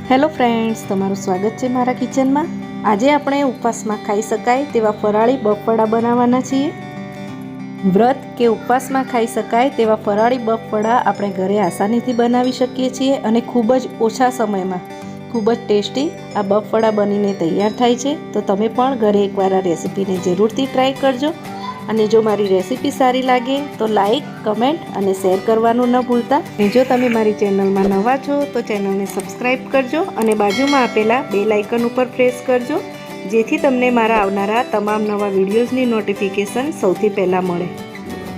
Hello friends, તમારું સ્વાગત છે મારા કિચનમાં। આજે આપણે ઉપવાસમાં ખાઈ શકાય તેવા ફરાળી બફળા બનાવવાના છીએ। વ્રત કે ઉપવાસમાં ખાઈ શકાય તેવા ફરાળી બફળા આપણે ઘરે આસાનીથી બનાવી શકીએ છીએ અને ખૂબ જ ઓછા સમયમાં ખૂબ જ ટેસ્ટી આ બફળા બનીને તૈયાર થાય છે। તો તમે પણ ઘરે એકવાર આ રેસીપીને જરૂરથી ટ્રાય કરજો અને જો મારી રેસીપી સારી લાગે તો લાઈક, કમેન્ટ અને શેર કરવાનું ન ભૂલતા। અને જો તમે મારી ચેનલમાં નવા છો તો ચેનલને સબસ્ક્રાઈબ કરજો અને બાજુમાં આપેલા બેલ આઇકન ઉપર પ્રેસ કરજો, જેથી તમને મારા આવનારા તમામ નવા વિડીયોઝની નોટિફિકેશન સૌથી પહેલાં મળે।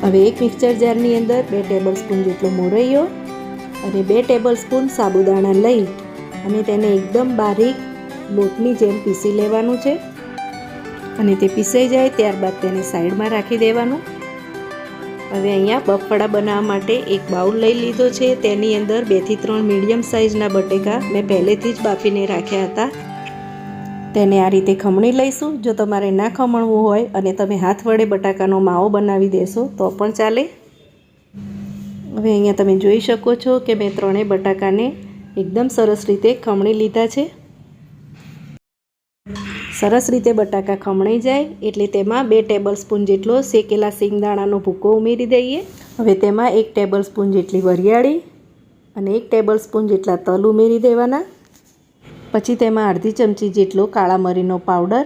હવે એક મિક્સર જારની અંદર 2 ટેબલસ્પૂન જેટલો મોરૈયો અને 2 ટેબલસ્પૂન સાબુદાણા લઈ અને તેને એકદમ બારીક લોટની જેમ પીસી લેવાનું છે અને તે પીસાઈ જાય ત્યારબાદ તેને સાઈડમાં રાખી દેવાનું। હવે અહીંયા બફળા બનાવવા માટે એક બાઉલ લઈ લીધો છે। તેની અંદર 2 થી 3 મીડિયમ સાઇઝના બટેકા મેં પહેલેથી જ બાફીને રાખ્યા હતા। તેને આ રીતે ખમણી લઈશું। જો તમારે ના ખમણવું હોય અને તમે હાથ વડે બટાકાનો માવો બનાવી દેશો તો પણ ચાલે। હવે અહીંયા તમે જોઈ શકો છો કે મેં 3 બટાકાને એકદમ સરસ રીતે ખમણી લીધા છે। સરસ રીતે બટાકા ખમણાઈ જાય એટલે તેમાં 2 ટેબલસ્પૂન જેટલો શેકેલા સિંગદાણાનો ભૂકો ઉમેરી દઈએ। હવે તેમાં 1 ટેબલસ્પૂન જેટલી વરિયાળી અને 1 ટેબલસ્પૂન જેટલા તલ ઉમેરી દેવાના। પછી તેમાં અડધી ચમચી જેટલો કાળા મરીનો પાવડર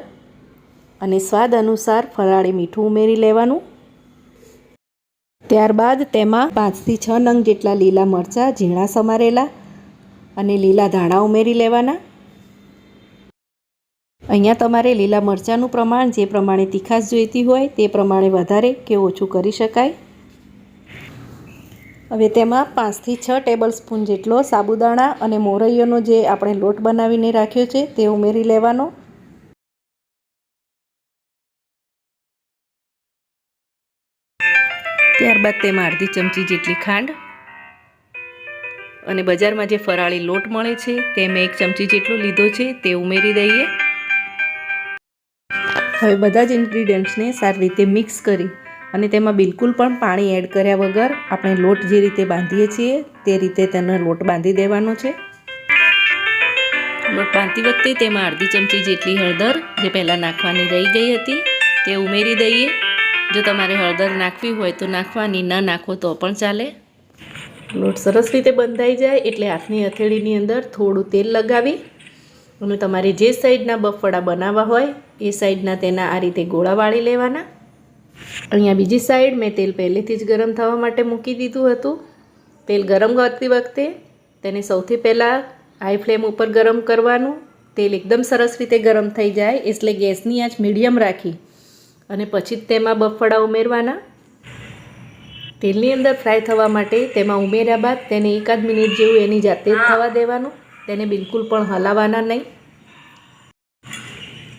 અને સ્વાદ અનુસાર ફરાળી મીઠું ઉમેરી લેવાનું। ત્યારબાદ તેમાં 5 થી 6 નંગ જેટલા લીલા મરચાં ઝીણા સમારેલા અને લીલા ધાણા ઉમેરી લેવાના। અહીંયા તમારે લીલા મરચાંનું પ્રમાણ જે પ્રમાણે તીખાશ જોઈતી હોય તે પ્રમાણે વધારે કે ઓછું કરી શકાય। હવે તેમાં 5 થી 6 ટેબલસ્પૂન જેટલો સાબુદાણા અને મોરૈયોનો જે આપણે લોટ બનાવીને રાખ્યો છે તે ઉમેરી લેવાનો। ત્યારબાદ તેમાં અડધી ચમચી જેટલી ખાંડ અને બજારમાં જે ફરાળી લોટ મળે છે તે મેં 1 ચમચી જેટલો લીધો છે તે ઉમેરી દઈએ। હવે બધા જ ઇન્ગ્રીડિયન્ટ્સને સારી રીતે મિક્સ કરી અને તેમાં બિલકુલ પણ પાણી એડ કર્યા વગર આપણે લોટ જે રીતે બાંધીએ છીએ તે રીતે તેનો લોટ બાંધી દેવાનો છે। લોટ બાંધતી વખતે તેમાં અડધી ચમચી જેટલી હળદર જે પહેલાં નાખવાની રહી ગઈ હતી તે ઉમેરી દઈએ। જો તમારે હળદર નાખવી હોય તો નાખવાની, ન નાખો તો પણ ચાલે। લોટ સરસ રીતે બંધાઈ જાય એટલે હાથની હથેળીની અંદર થોડું તેલ લગાવી અને તમારે જે સાઈડના બફળા બનાવવા હોય એ સાઈડના તેના આ રીતે ગોળા વાળી લેવાના। અહીંયા બીજી સાઈડ મેં તેલ પહેલેથી જ ગરમ થવા માટે મૂકી દીધું હતું। તેલ ગરમ કરતી વખતે તેને સૌથી પહેલાં હાઈ ફ્લેમ ઉપર ગરમ કરવાનું। તેલ એકદમ સરસ રીતે ગરમ થઈ જાય એટલે ગેસની આંચ મીડિયમ રાખી અને પછી જ તેમાં બફળા ઉમેરવાના। તેલની અંદર ફ્રાય થવા માટે તેમાં ઉમેર્યા બાદ તેને 1 મિનિટ જેવું એની જાતે જ થવા દેવાનું। તેને બિલકુલ પણ હલાવવાના નહીં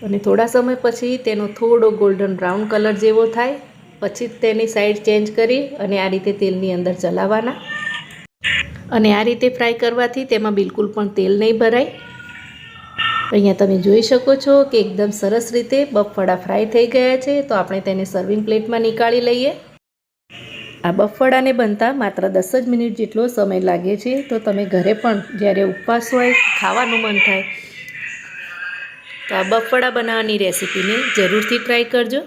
અને થોડા સમય પછી તેનો થોડો ગોલ્ડન બ્રાઉન કલર જેવો થાય પછી તેની સાઈડ ચેન્જ કરી અને આ રીતે તેલની અંદર ચલાવવાના। અને આ રીતે ફ્રાય કરવાથી તેમાં બિલકુલ પણ તેલ નહીં ભરાય। અહીંયા તમે જોઈ શકો છો કે એકદમ સરસ રીતે બફળા ફ્રાય થઈ ગયા છે। તો આપણે તેને સર્વિંગ પ્લેટમાં નીકાળી લઈએ। આ બફળાને બનતા માત્ર 10 જ મિનિટ જેટલો સમય લાગે છે। તો તમે ઘરે પણ જ્યારે ઉપવાસ હોય, ખાવાનું મન થાય તો આ બફળા બનાવવાની રેસીપીને જરૂરથી ટ્રાય કરજો।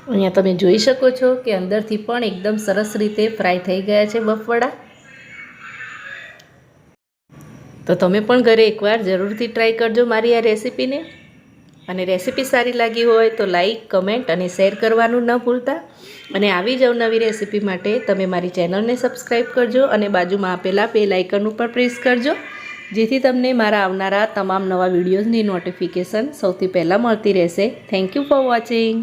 અહીંયા તમે જોઈ શકો છો કે અંદરથી પણ એકદમ સરસ રીતે ફ્રાય થઈ ગયા છે બફળા। તો તમે પણ ઘરે એકવાર જરૂરથી ટ્રાય કરજો મારી આ રેસીપીને। અને રેસીપી સારી લાગી હોય તો લાઈક, કમેન્ટ અને શેર કરવાનું ન ભૂલતા। અને આવી જ અવનવી રેસીપી માટે તમે મારી ચેનલને સબસ્ક્રાઈબ કરજો અને બાજુમાં આપેલા બેલ આઇકન ઉપર પ્રેસ કરજો, જેથી તમને મારા આવનારા તમામ નવા વિડીયોઝની નોટિફિકેશન સૌથી પહેલાં મળતી રહેશે। Thank you for watching.